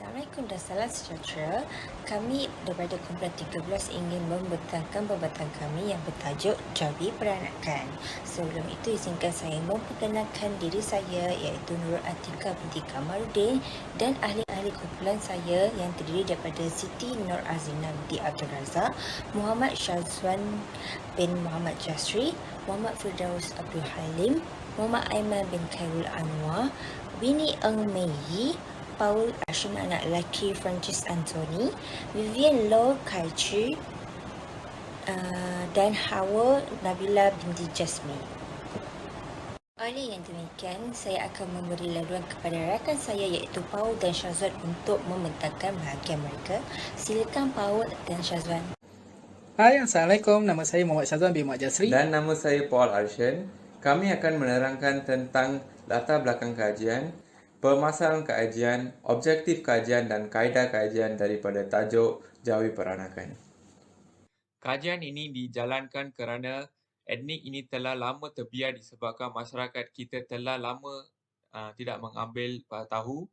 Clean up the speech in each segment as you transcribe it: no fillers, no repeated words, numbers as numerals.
Assalamualaikum dan salam sejahtera. Kami daripada kumpulan 13 ingin membentangkan pembentang kami yang bertajuk Jawi Peranakan. Sebelum itu izinkan saya memperkenalkan diri saya iaitu Nurul Atika binti Kamarudin dan ahli-ahli kumpulan saya yang terdiri daripada Siti Nur Azina binti Abdul Razak, Muhammad Syazwan bin Muhammad Jasri, Muhammad Firdaus Abdul Halim, Muhammad Aiman bin Khairul Anwar, Winnie Eng Mei Yi, Paul Ashim anak lelaki Francis Anthony, Vivian Low Kai Chi, dan Hawa Nabila binti Jasmine. Oleh yang demikian, saya akan memberi laluan kepada rakan saya iaitu Paul dan Syazwan untuk membentangkan bahagian mereka. Silakan Paul dan Syazwan. Hai, Assalamualaikum. Nama saya Muhammad Syazwan bin Muhammad Jasri. Dan nama saya Paul Arshan. Kami akan menerangkan tentang latar belakang kajian, permasalahan kajian, objektif kajian dan kaedah kajian daripada tajuk Jawi Peranakan. Kajian ini dijalankan kerana etnik ini telah lama terbiar disebabkan masyarakat kita telah lama tidak mengambil tahu.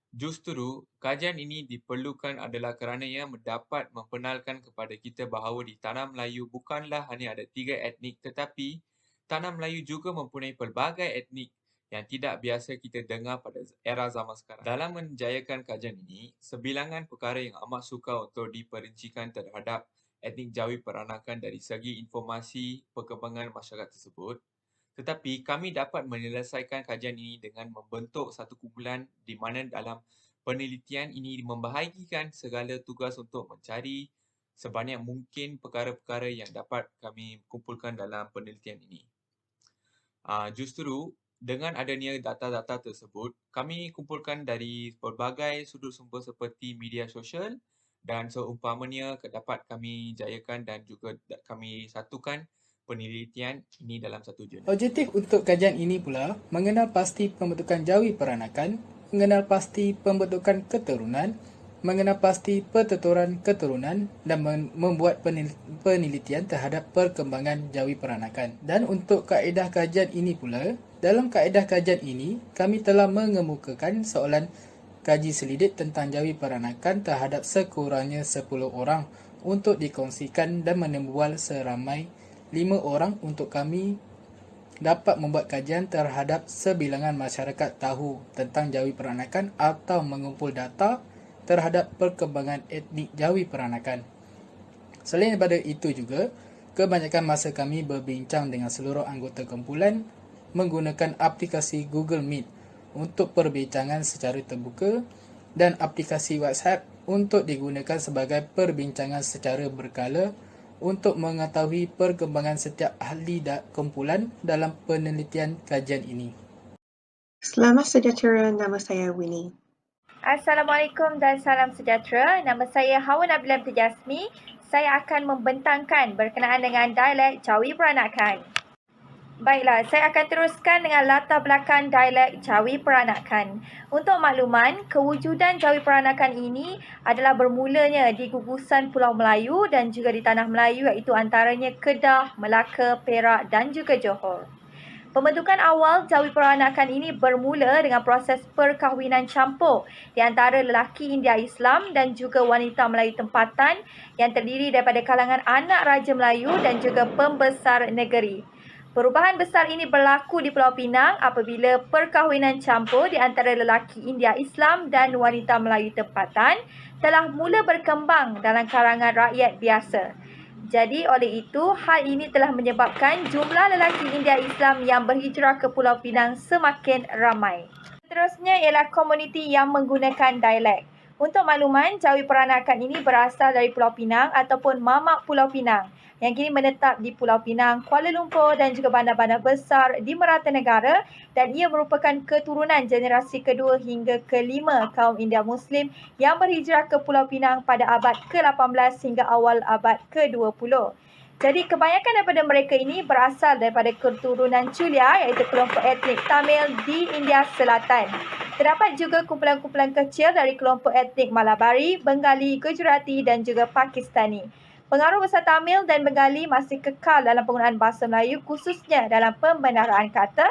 Justru, kajian ini diperlukan adalah kerana ia dapat memperkenalkan kepada kita bahawa di Tanah Melayu bukanlah hanya ada 3 etnik tetapi Tanah Melayu juga mempunyai pelbagai etnik yang tidak biasa kita dengar pada era zaman sekarang. Dalam menjayakan kajian ini, sebilangan perkara yang amat sukar untuk diperincikan terhadap etnik Jawi Peranakan dari segi informasi perkembangan masyarakat tersebut. Tetapi kami dapat menyelesaikan kajian ini dengan membentuk satu kumpulan di mana dalam penelitian ini membahagikan segala tugas untuk mencari sebanyak mungkin perkara-perkara yang dapat kami kumpulkan dalam penelitian ini. Justru dengan adanya data-data tersebut, kami kumpulkan dari pelbagai sudut sumber seperti media sosial dan seumpamanya dapat kami jayakan dan juga kami satukan penelitian ini dalam satu jurnal. Objektif untuk kajian ini pula mengenal pasti pembentukan Jawi Peranakan, mengenal pasti pembentukan keturunan, mengenal pasti pertuturan keturunan dan membuat penelitian terhadap perkembangan Jawi Peranakan. Dan untuk kaedah kajian ini pula, dalam kaedah kajian ini kami telah mengemukakan soalan kaji selidik tentang Jawi Peranakan terhadap sekurangnya 10 orang untuk dikongsikan dan menembual seramai 5 orang untuk kami dapat membuat kajian terhadap sebilangan masyarakat tahu tentang Jawi Peranakan atau mengumpul data terhadap perkembangan etnik Jawi Peranakan. Selain daripada itu juga, kebanyakan masa kami berbincang dengan seluruh anggota kumpulan menggunakan aplikasi Google Meet untuk perbincangan secara terbuka dan aplikasi WhatsApp untuk digunakan sebagai perbincangan secara berkala untuk mengetahui perkembangan setiap ahli kumpulan dalam penelitian kajian ini. Selamat sejahtera, nama saya Winnie. Assalamualaikum dan salam sejahtera. Nama saya Hawa Nabila binti Jasmi. Saya akan membentangkan berkenaan dengan dialek Jawi Peranakan. Baiklah, saya akan teruskan dengan latar belakang dialek Jawi Peranakan. Untuk makluman, kewujudan Jawi Peranakan ini adalah bermulanya di gugusan Pulau Melayu dan juga di Tanah Melayu iaitu antaranya Kedah, Melaka, Perak dan juga Johor. Pembentukan awal Jawi Peranakan ini bermula dengan proses perkahwinan campur di antara lelaki India Islam dan juga wanita Melayu tempatan yang terdiri daripada kalangan anak Raja Melayu dan juga pembesar negeri. Perubahan besar ini berlaku di Pulau Pinang apabila perkahwinan campur di antara lelaki India Islam dan wanita Melayu tempatan telah mula berkembang dalam kalangan rakyat biasa. Jadi oleh itu, hal ini telah menyebabkan jumlah lelaki India Islam yang berhijrah ke Pulau Pinang semakin ramai. Seterusnya ialah komuniti yang menggunakan dialek. Untuk makluman, Jawi Peranakan ini berasal dari Pulau Pinang ataupun Mamak Pulau Pinang yang kini menetap di Pulau Pinang, Kuala Lumpur dan juga bandar-bandar besar di merata negara dan ia merupakan keturunan generasi kedua hingga kelima kaum India Muslim yang berhijrah ke Pulau Pinang pada abad ke-18 hingga awal abad ke-20. Jadi kebanyakan daripada mereka ini berasal daripada keturunan Chulia iaitu kelompok etnik Tamil di India Selatan. Terdapat juga kumpulan-kumpulan kecil dari kelompok etnik Malabari, Bengali, Gujarati dan juga Pakistani. Pengaruh besar Tamil dan Bengali masih kekal dalam penggunaan bahasa Melayu khususnya dalam pembendaharaan kata,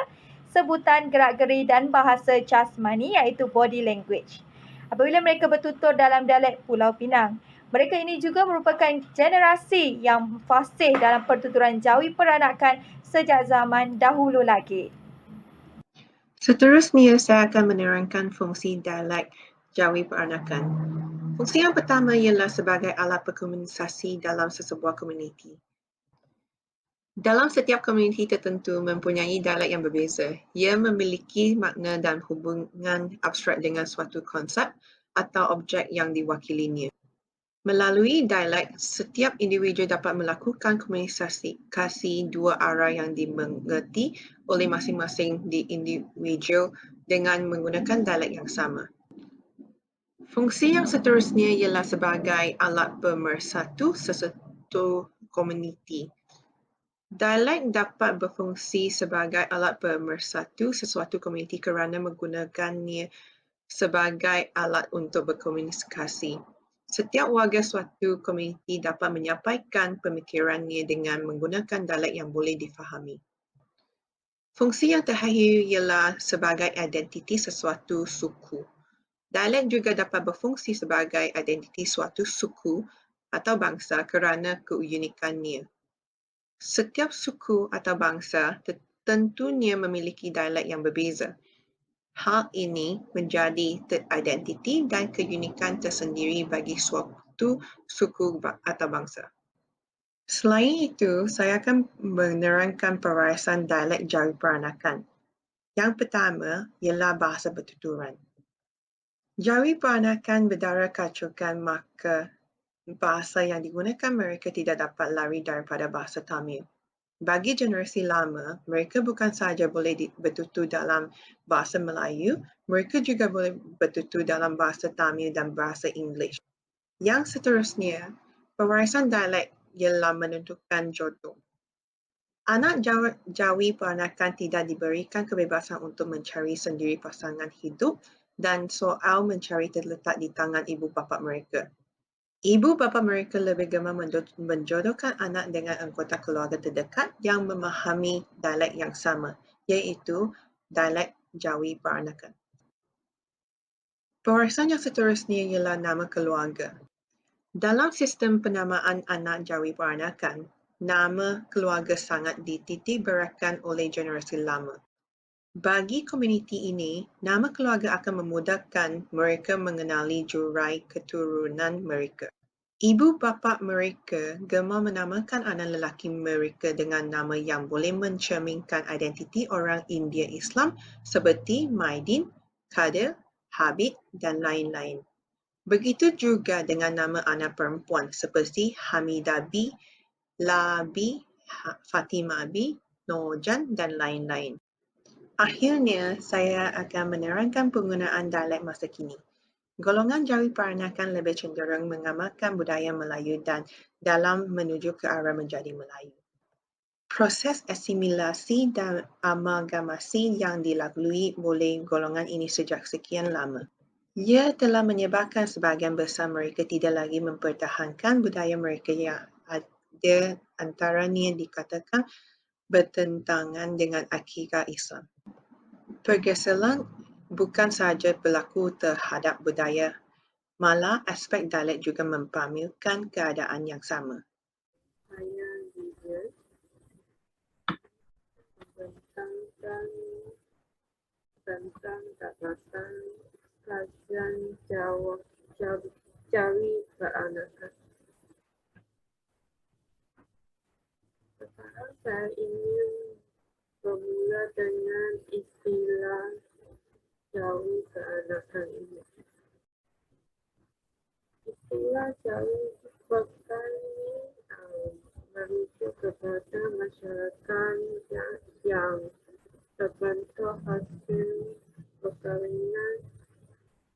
sebutan gerak-geri dan bahasa jasmani iaitu body language. apabila mereka bertutur dalam dialek Pulau Pinang. Mereka ini juga merupakan generasi yang fasih dalam pertuturan Jawi peranakan sejak zaman dahulu lagi. Seterusnya, saya akan menerangkan fungsi dialek Jawi peranakan. Fungsi yang pertama ialah sebagai alat berkomunikasi dalam sesebuah komuniti. Dalam setiap komuniti tertentu mempunyai dialek yang berbeza. Ia memiliki makna dan hubungan abstrak dengan suatu konsep atau objek yang diwakilinya. Melalui dialek, setiap individu dapat melakukan komunikasi dua arah yang dimengerti oleh masing-masing individu dengan menggunakan dialek yang sama. Fungsi yang seterusnya ialah sebagai alat pemersatu sesuatu komuniti. Dialek dapat berfungsi sebagai alat pemersatu sesuatu komuniti kerana menggunakannya sebagai alat untuk berkomunikasi. Setiap warga suatu komuniti dapat menyampaikan pemikirannya dengan menggunakan dialek yang boleh difahami. Fungsi yang terakhir ialah sebagai identiti sesuatu suku. Dialek juga dapat berfungsi sebagai identiti suatu suku atau bangsa kerana keunikannya. Setiap suku atau bangsa tentunya memiliki dialek yang berbeza. Hal ini menjadi identiti dan keunikan tersendiri bagi suatu suku atau bangsa. Selain itu, saya akan menerangkan perwarisan dialek Jawi peranakan. Yang pertama ialah bahasa bertuturan. Jawi peranakan berdara kacukan, maka bahasa yang digunakan mereka tidak dapat lari daripada bahasa Tamil. Bagi generasi lama, mereka bukan sahaja boleh bertutur dalam bahasa Melayu, mereka juga boleh bertutur dalam bahasa Tamil dan bahasa Inggeris. Yang seterusnya, pewarisan dialek ialah menentukan jodoh. Anak Jawi peranakan tidak diberikan kebebasan untuk mencari sendiri pasangan hidup dan soal mencari terletak di tangan ibu bapa mereka. Ibu bapa mereka lebih gemar menjodohkan anak dengan anggota keluarga terdekat yang memahami dialek yang sama, iaitu dialek Jawi peranakan. Pewarisan yang seterusnya ialah nama keluarga. Dalam sistem penamaan anak Jawi peranakan, nama keluarga sangat dititikberatkan oleh generasi lama. Bagi komuniti ini, nama keluarga akan memudahkan mereka mengenali jurai keturunan mereka. Ibu bapa mereka gemar menamakan anak lelaki mereka dengan nama yang boleh mencerminkan identiti orang India Islam seperti Maidin, Kadir, Habib dan lain-lain. Begitu juga dengan nama anak perempuan seperti Hamidah B, Labi, Fatimah B, Nurjan dan lain-lain. Akhirnya, saya akan menerangkan penggunaan dialek masa kini. Golongan Jawi peranakan lebih cenderung mengamalkan budaya Melayu dan dalam menuju ke arah menjadi Melayu. Proses asimilasi dan amalgamasi yang dilalui oleh golongan ini sejak sekian lama. Ia telah menyebabkan sebahagian besar mereka tidak lagi mempertahankan budaya mereka yang ada antaranya dikatakan bertentangan dengan akidah Islam. Pergeseran bukan sahaja berlaku terhadap budaya, malah aspek dialek juga mempamerkan keadaan yang sama. Saya Vivian membentangkan tentang gagasan kajian Jawi peranakan. Sekarang saya ingin bermula dengan istilah Jawi peranakan ini. Istilah Jawi peranakan ini merujuk kepada masyarakat yang terbentuk hasil perkahwinan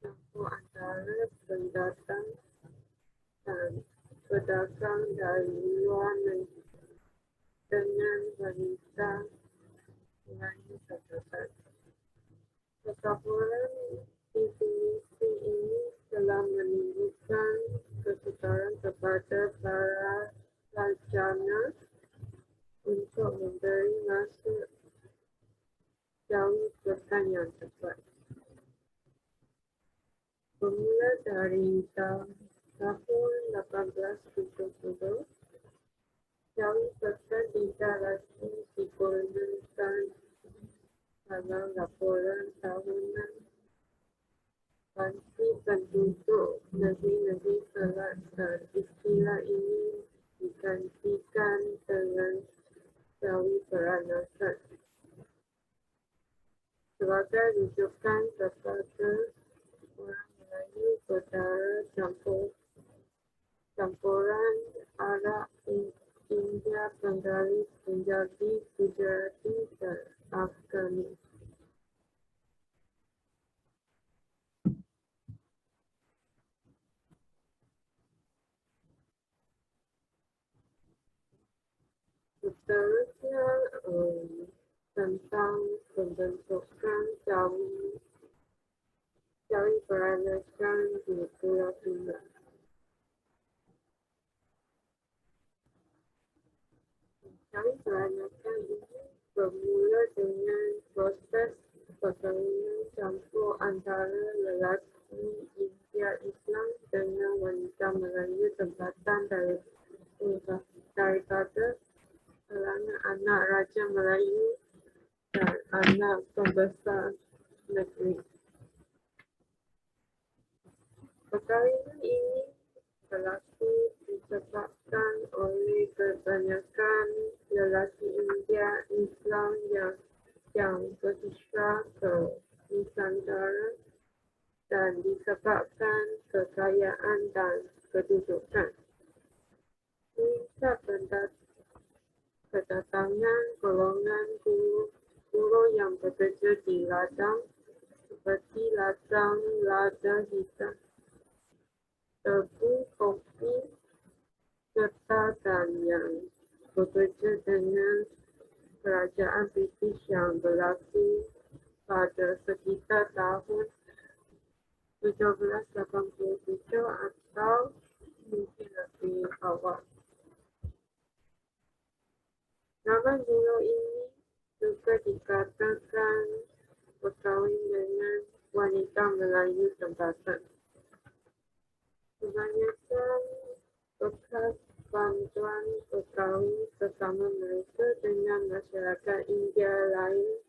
campur antara pendatang dan pedagang dari luar negeri dengan wanita Melayu terdapat. Perkaburan definisi ini telah menimbulkan kesukaran kepada para sarjana untuk memberi maksud Jawi peranakan yang tepat. bermula dari tahun 1870, Jawi Perkan tidak lagi digolongkan dalam laporan tahunan pasti penduduk negeri-negeri Selat dan istilah ini digantikan dengan Jawi Peranakan sebagai rujukan kepada orang Melayu berdarah campuran Arab, India, Bengali, Punjabi, Gujarati dan Afghani. Seterusnya tentang pembentukan Jawi Peranakan di Pulau Pinang. Jawi Peranakan ini bermula dengan proses perkahwinan campur antara lelaki India Islam dengan wanita Melayu tempatan daripada kalangan anak Raja Melayu dan anak pembesar negeri. Perkahwinan ini berlaku disebabkan oleh kebanyakan lelaki India Islam yang berhijrah ke Nusantara dan disebabkan kekayaan dan kedudukan. Sejak kedatangan golongan buruh yang bekerja di ladang seperti ladang lada hitam, tebu, kopi, serta dan yang bekerja dengan kerajaan British yang berlaku pada sekitar tahun 1787 atau mungkin lebih awal. Nama buruh ini juga dikatakan berkahwin dengan wanita Melayu tempatan. Kebanyakan bekas bantuan berkahwin bersama mereka dengan masyarakat India lain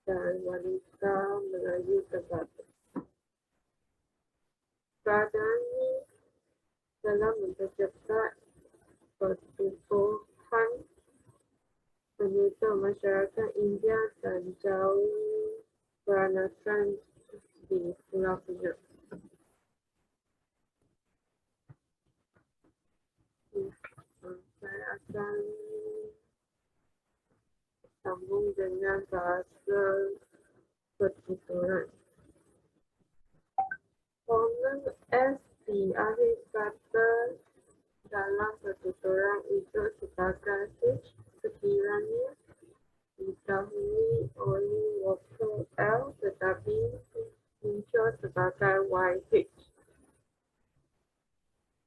dan wanita Melayu tempatan. Keadaan ini telah mempercepat pertumbuhan penduduk masyarakat India dan Jawi Peranakan di Pulau Pinang. Saya akan sambung dengan bahasa pertuturan. Fonem S di akhir kata dalam pertuturan itu sebagai H sekiranya didahului oleh vokal L tetapi muncul sebagai YH.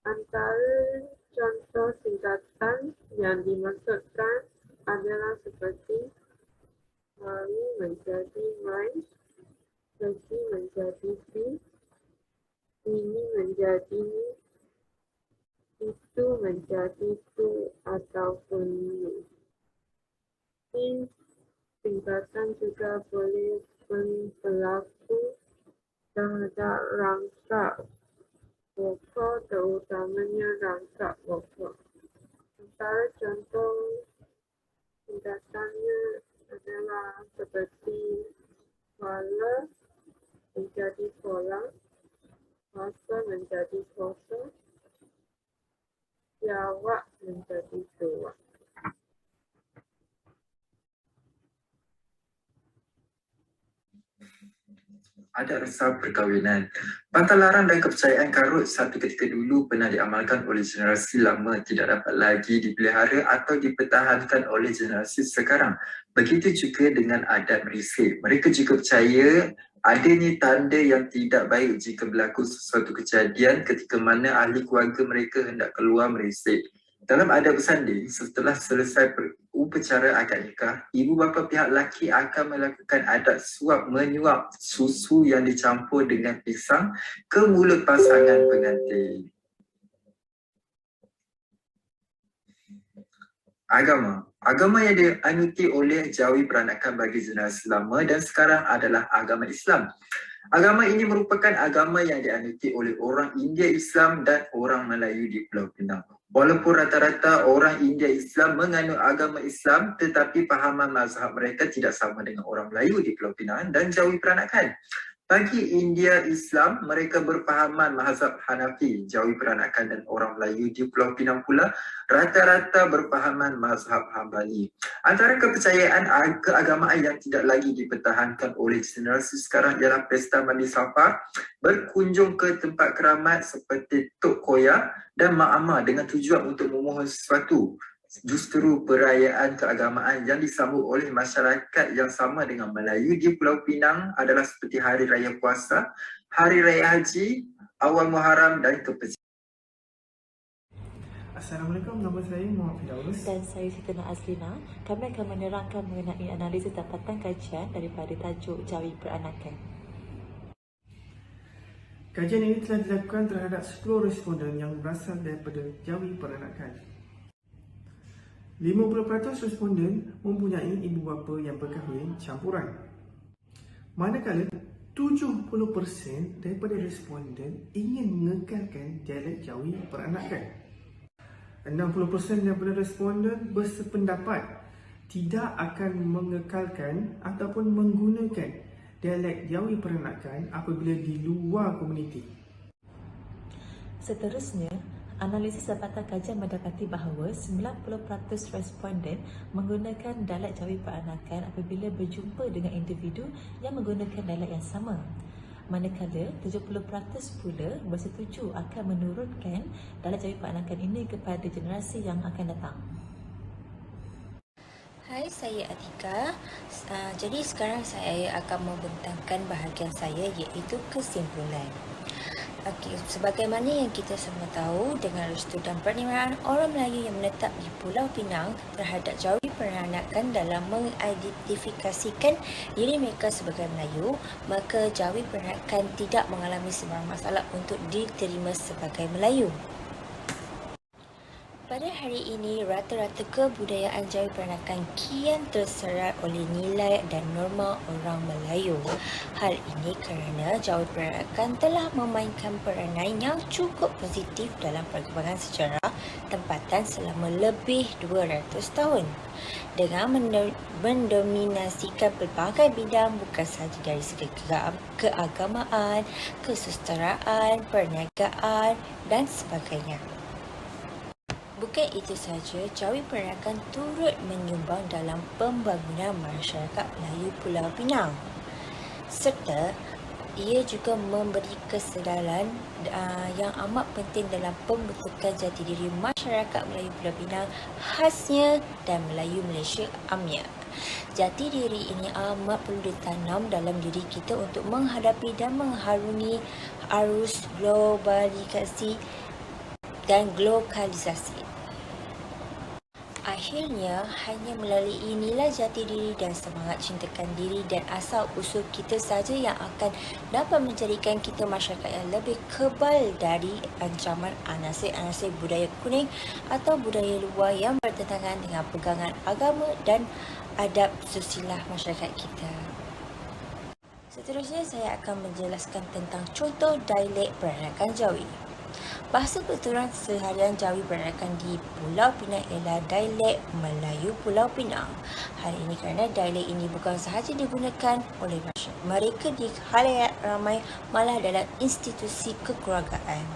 Antara contoh singkatan yang dimaksudkan adalah seperti mari menjadi mai, pergi menjadi pi, ini menjadi ni, itu menjadi tu ataupun ni. Singkatan juga boleh berlaku terhadap rangkap vokal, terutamanya rangkap vokal. Antara contoh singkatannya adalah seperti wala menjadi pola, masa menjadi kosa, jawab menjadi tua. Adat resah perkahwinan. Pantalaran dan kepercayaan karut satu ketika dulu pernah diamalkan oleh generasi lama tidak dapat lagi dipelihara atau dipertahankan oleh generasi sekarang. Begitu juga dengan adat merisik. Mereka juga percaya adanya tanda yang tidak baik jika berlaku sesuatu kejadian ketika mana ahli keluarga mereka hendak keluar merisik. Dalam adab bersanding, setelah selesai upacara akad nikah, ibu bapa pihak lelaki akan melakukan adat suap menyuap susu yang dicampur dengan pisang ke mulut pasangan pengantin. Agama yang dianuti oleh Jawi Peranakan bagi generasi lama dan sekarang adalah agama Islam. Agama ini merupakan agama yang dianuti oleh orang India Islam dan orang Melayu di Pulau Pinang. Walaupun rata-rata orang India Islam menganut agama Islam, tetapi pahaman mazhab mereka tidak sama dengan orang Melayu di Pulau Pinang dan Jawi Peranakan. Bagi India Islam, mereka berpahaman mazhab Hanafi, Jawi Peranakan dan orang Melayu di Pulau Pinang pula rata-rata berpahaman mazhab Hambali. Antara kepercayaan keagamaan yang tidak lagi dipertahankan oleh generasi sekarang ialah pesta mandi Safa, berkunjung ke tempat keramat seperti Tok Koya dan Mak Amah dengan tujuan untuk memohon sesuatu. Justru perayaan keagamaan yang disambut oleh masyarakat yang sama dengan Melayu di Pulau Pinang adalah seperti Hari Raya Puasa, Hari Raya Haji, Awal Muharram dan Kepercayaan. Assalamualaikum, nama saya Muhammad Firdaus. Dan saya Siti Nur Azlina. Kami akan menerangkan mengenai analisis dapatan kajian daripada tajuk Jawi Peranakan. Kajian ini telah dilakukan terhadap 10 responden yang berasal daripada Jawi Peranakan. 50% responden mempunyai ibu bapa yang berkahwin campuran. Manakala 70% daripada responden ingin mengekalkan dialek Jawi Peranakan. 60% daripada responden bersependapat tidak akan mengekalkan ataupun menggunakan dialek Jawi Peranakan apabila di luar komuniti. Seterusnya, analisis dapatan kajian mendapati bahawa 90% responden menggunakan dialek Jawi Peranakan apabila berjumpa dengan individu yang menggunakan dialek yang sama. Manakala 70% pula bersetuju akan menurunkan dialek Jawi Peranakan ini kepada generasi yang akan datang. Hai, saya Atika. Jadi sekarang saya akan membentangkan bahagian saya iaitu kesimpulan. Okey, sebagaimana yang kita semua tahu, dengan restu dan penerimaan orang Melayu yang menetap di Pulau Pinang terhadap Jawi Peranakan dalam mengidentifikasikan diri mereka sebagai Melayu, maka Jawi Peranakan tidak mengalami sebarang masalah untuk diterima sebagai Melayu. Pada hari ini, rata-rata kebudayaan Jawi Peranakan kian terserat oleh nilai dan norma orang Melayu. Hal ini kerana Jawi Peranakan telah memainkan peranan yang cukup positif dalam perkembangan sejarah tempatan selama lebih 200 tahun. Dengan mendominasikan pelbagai bidang bukan sahaja dari segi keagamaan, kesusasteraan, perniagaan dan sebagainya. Bukan itu sahaja, Jawi Peranakan turut menyumbang dalam pembangunan masyarakat Melayu Pulau Pinang. Serta ia juga memberi kesedaran yang amat penting dalam pembentukan jati diri masyarakat Melayu Pulau Pinang khasnya dan Melayu Malaysia amnya. Jati diri ini amat perlu ditanam dalam diri kita untuk menghadapi dan mengharungi arus globalisasi dan globalisasi. Akhirnya, hanya melalui inilah jati diri dan semangat cintakan diri dan asal usul kita saja yang akan dapat menjadikan kita masyarakat yang lebih kebal dari ancaman anasir-anasir budaya kuning atau budaya luar yang bertentangan dengan pegangan agama dan adab susilah masyarakat kita. Seterusnya, saya akan menjelaskan tentang contoh dialek Peranakan Jawi. Bahasa pertuturan seharian Jawi Peranakan di Pulau Pinang ialah dialek Melayu Pulau Pinang. Hal ini kerana dialek ini bukan sahaja digunakan oleh mereka di khalayak ramai, malah dalam institusi kekeluargaan.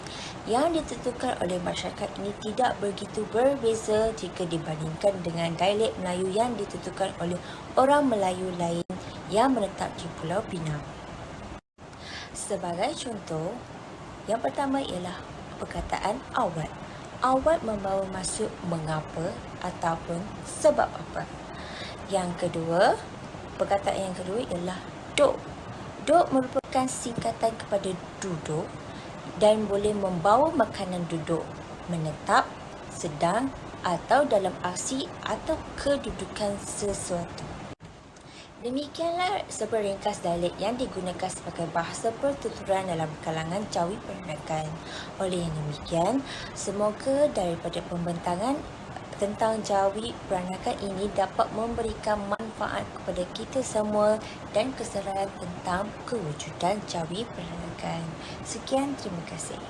Yang ditentukan oleh masyarakat ini tidak begitu berbeza jika dibandingkan dengan dialek Melayu yang ditentukan oleh orang Melayu lain yang menetap di Pulau Pinang. Sebagai contoh, yang pertama ialah perkataan awat. Awat membawa maksud mengapa ataupun sebab apa. Yang kedua, perkataan yang kedua ialah duk. Duk merupakan singkatan kepada duduk dan boleh membawa makanan duduk, menetap, sedang atau dalam aksi atau kedudukan sesuatu. Demikianlah sebuah ringkas dialek yang digunakan sebagai bahasa pertuturan dalam kalangan jawi peranakan. Oleh yang demikian, semoga daripada pembentangan tentang jawi peranakan ini dapat memberikan manfaat kepada kita semua dan kesedaran tentang kewujudan jawi peranakan. Sekian, terima kasih.